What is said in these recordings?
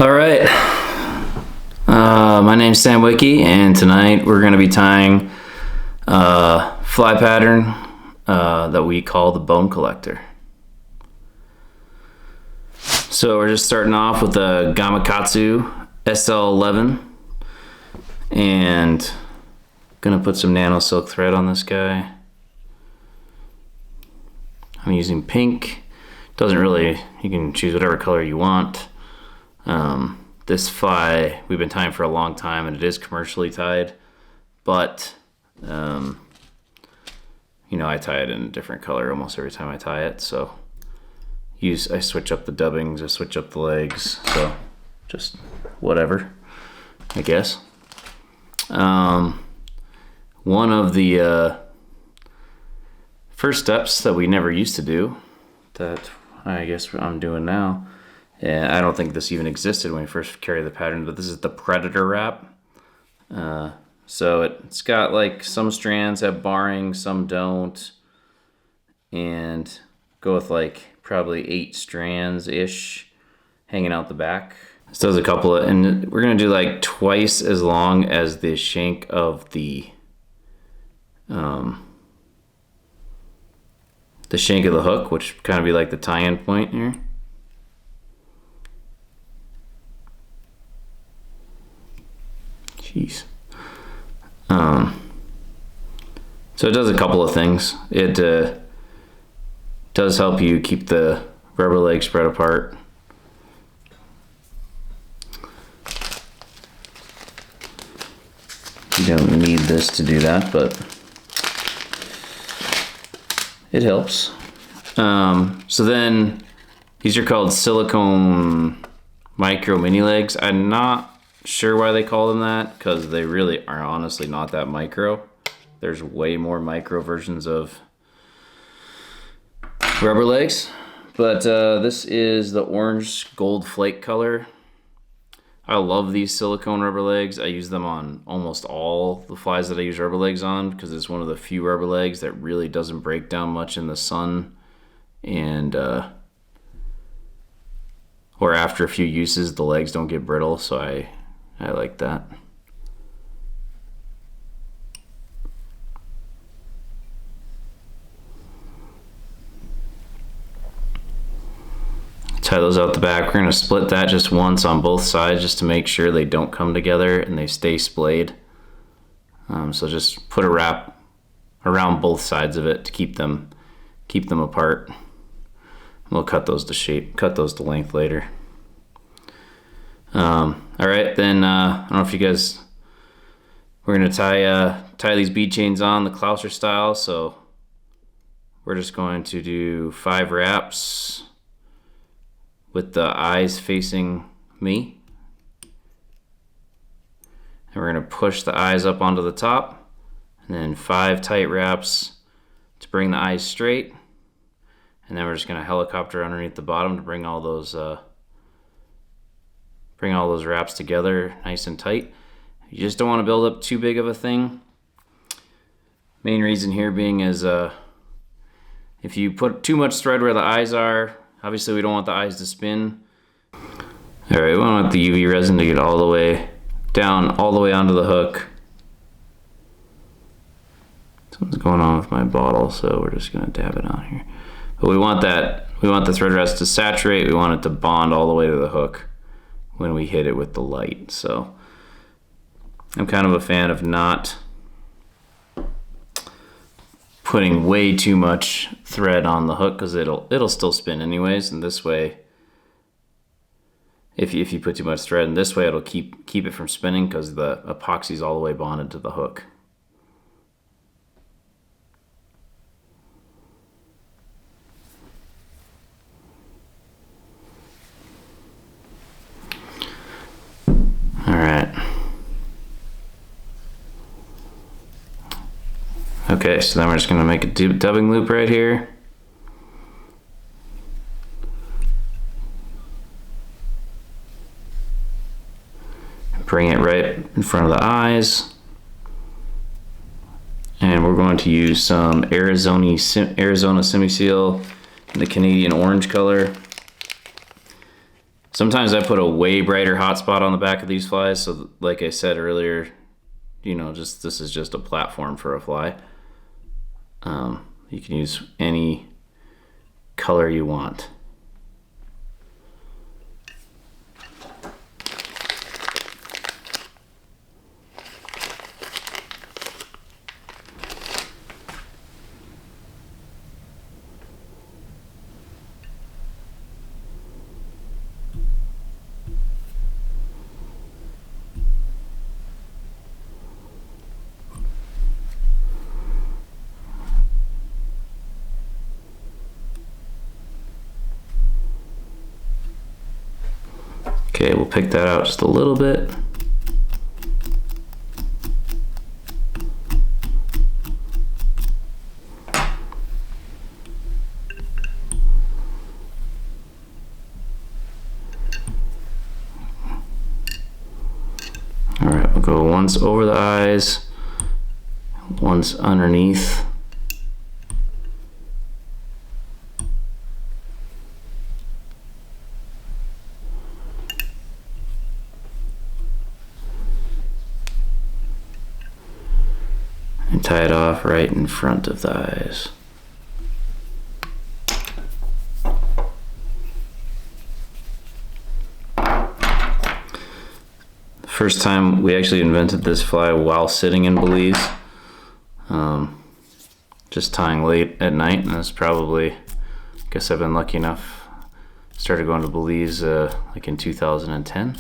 All right, my name's Sam Wicki, and tonight we're going to be tying a fly pattern that we call the bone collector. So we're just starting off with the Gamakatsu SL11, and going to put some nano silk thread on this guy. I'm using pink. Doesn't really, you can choose whatever color you want. This fly we've been tying for a long time, and it is commercially tied, but I tie it in a different color almost every time I tie it. So I switch up the dubbings, I switch up the legs, so just whatever, I guess. One of the first steps that we never used to do, that I guess I'm doing now, and I don't think this even existed when we first carried the pattern, but this is the predator wrap. So it's got like some strands have barring, some don't, and go with like probably 8 strands ish hanging out the back. This does a couple of, and we're gonna do like twice as long as the shank of the shank of the hook, which kind of be like the tie-in point here. Jeez. So it does a couple of things. It does help you keep the rubber leg spread apart. You don't need this to do that, but it helps. So then these are called silicone micro mini legs. I'm not sure why they call them that, because they really are honestly not that micro. There's way more micro versions of rubber legs, but this is the orange gold flake color. I love these silicone rubber legs. I use them on almost all the flies that I use rubber legs on, because it's one of the few rubber legs that really doesn't break down much in the sun, and or after a few uses the legs don't get brittle, so I like that. Tie those out the back. We're going to split that just once on both sides just to make sure they don't come together and they stay splayed. So just put a wrap around both sides of it to keep them apart. We'll cut those to shape, cut those to length later. All right, then I don't know if you guys, we're going to tie these bead chains on the Clouser style. So we're just going to do 5 wraps with the eyes facing me. And we're going to push the eyes up onto the top, and then 5 tight wraps to bring the eyes straight. And then we're just going to helicopter underneath the bottom to bring all those wraps together nice and tight. You just don't want to build up too big of a thing. Main reason here being is if you put too much thread where the eyes are, obviously we don't want the eyes to spin. All right, we want the UV resin to get all the way down, all the way onto the hook. Something's going on with my bottle, so we're just gonna dab it on here. But we want the thread rest to saturate. We want it to bond all the way to the hook when we hit it with the light. So I'm kind of a fan of not putting way too much thread on the hook, because it'll still spin anyways, and this way, if you put too much thread in this way, it'll keep it from spinning because the epoxy's all the way bonded to the hook. All right. Okay, so then we're just gonna make a dubbing loop right here. Bring it right in front of the eyes. And we're going to use some Arizona Semi-Seal in the Canadian orange color. Sometimes I put a way brighter hotspot on the back of these flies. So like I said earlier, you know, just this is just a platform for a fly. You can use any color you want. Okay, we'll pick that out just a little bit. All right, we'll go once over the eyes, once underneath. And tie it off right in front of the eyes. First time we actually invented this fly while sitting in Belize. Just tying late at night, and it's probably, I guess I've been lucky enough, started going to Belize like in 2010.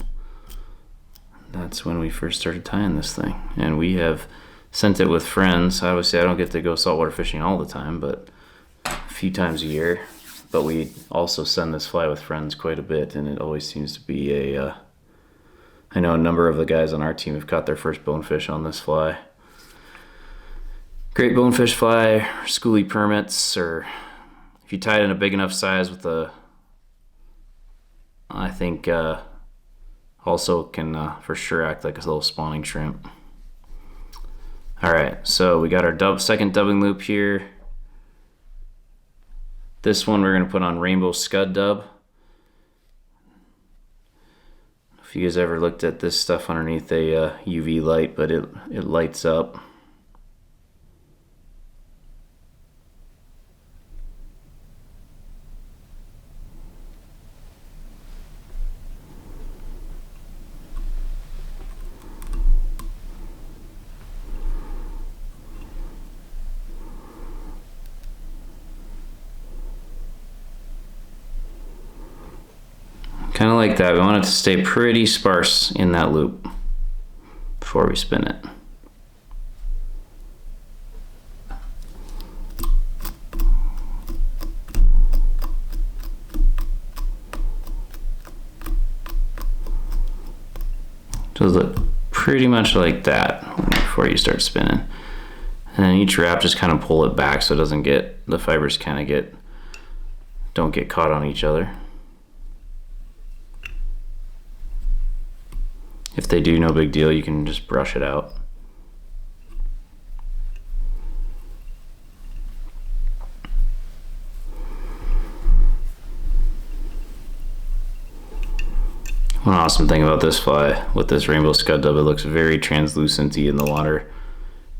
That's when we first started tying this thing, and we have sent it with friends. Obviously I don't get to go saltwater fishing all the time, but a few times a year. But we also send this fly with friends quite a bit, and it always seems to be I know a number of the guys on our team have caught their first bonefish on this fly. Great bonefish fly, or schoolie permits, or if you tie it in a big enough size with I think also can for sure act like a little spawning shrimp. All right, so we got our second dubbing loop here. This one we're gonna put on rainbow scud dub. If you guys ever looked at this stuff underneath a UV light, but it lights up. Kind of like that. We want it to stay pretty sparse in that loop before we spin it. Does look pretty much like that before you start spinning. And then each wrap, just kind of pull it back so it doesn't get, the fibers kind of don't get caught on each other. If they do, no big deal, you can just brush it out. One awesome thing about this fly with this rainbow scud dub, it looks very translucent-y in the water.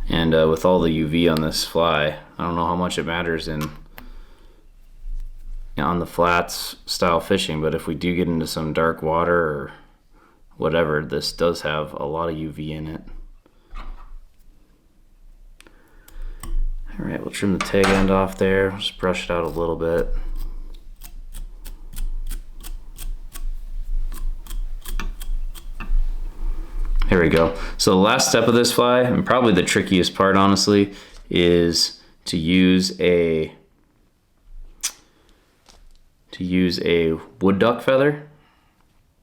And with all the UV on this fly, I don't know how much it matters on the flats style fishing, but if we do get into some dark water or whatever, this does have a lot of UV in it. All right, we'll trim the tag end off there, just brush it out a little bit. Here we go. So the last step of this fly, and probably the trickiest part honestly, is to use a wood duck feather.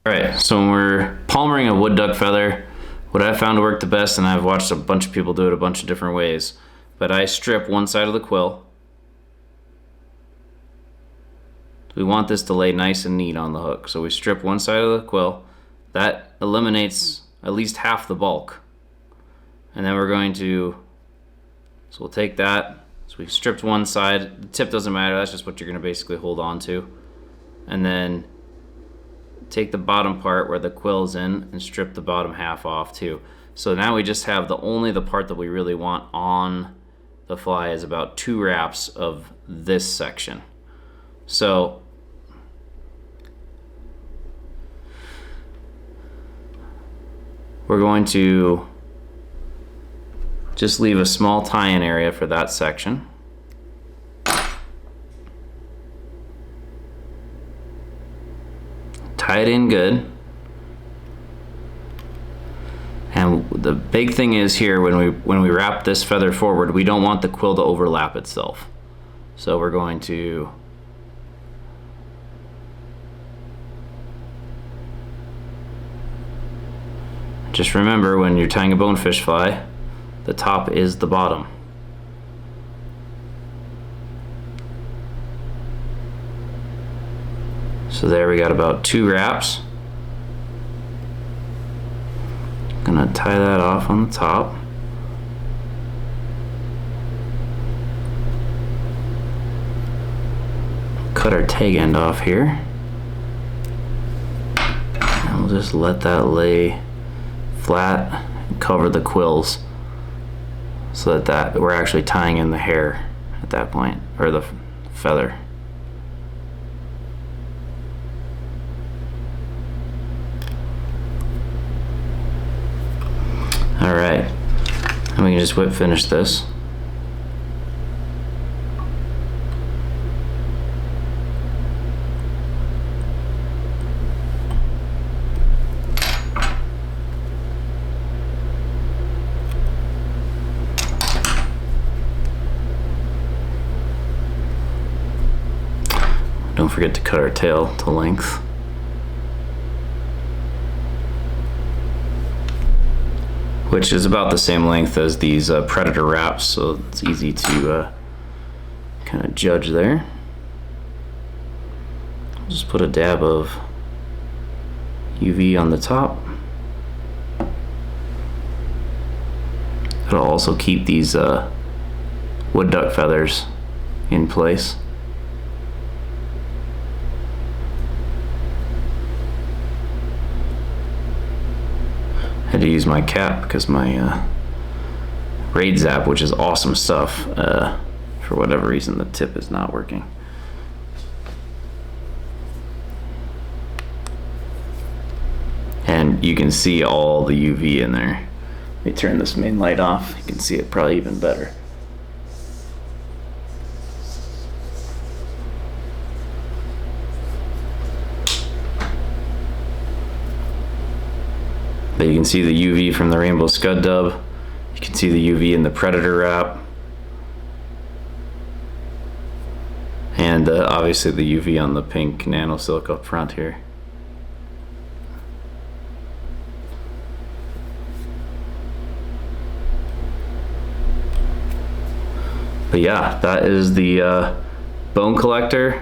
All right, so when we're palmering a wood duck feather, what I found to work the best, and I've watched a bunch of people do it a bunch of different ways, but I strip one side of the quill. We want this to lay nice and neat on the hook. So we strip one side of the quill. That eliminates at least half the bulk. And then we're going to, so we'll take that. So we stripped one side. The tip doesn't matter, that's just what you're gonna basically hold on to. And then take the bottom part where the quill's in and strip the bottom half off too. So now we just have only the part that we really want on the fly is about 2 wraps of this section. So we're going to just leave a small tie-in area for that section. Tie it in good. And the big thing is here, when we wrap this feather forward, we don't want the quill to overlap itself. So we're going to just remember, when you're tying a bonefish fly, the top is the bottom. So there we got about 2 wraps. Gonna tie that off on the top. Cut our tag end off here. And we'll just let that lay flat and cover the quills so that we're actually tying in the hair at that point, or the feather. Alright, and we can just whip finish this. Don't forget to cut our tail to length. Which is about the same length as these predator wraps, so it's easy to kind of judge there. Just put a dab of UV on the top. It'll also keep these wood duck feathers in place. Had to use my cap because my Raid Zap, which is awesome stuff, for whatever reason the tip is not working. And you can see all the UV in there. Let me turn this main light off. You can see it probably even better. But you can see the UV from the rainbow scud dub. You can see the UV in the predator wrap. And obviously the UV on the pink nano silk up front here. But yeah, that is the bone collector.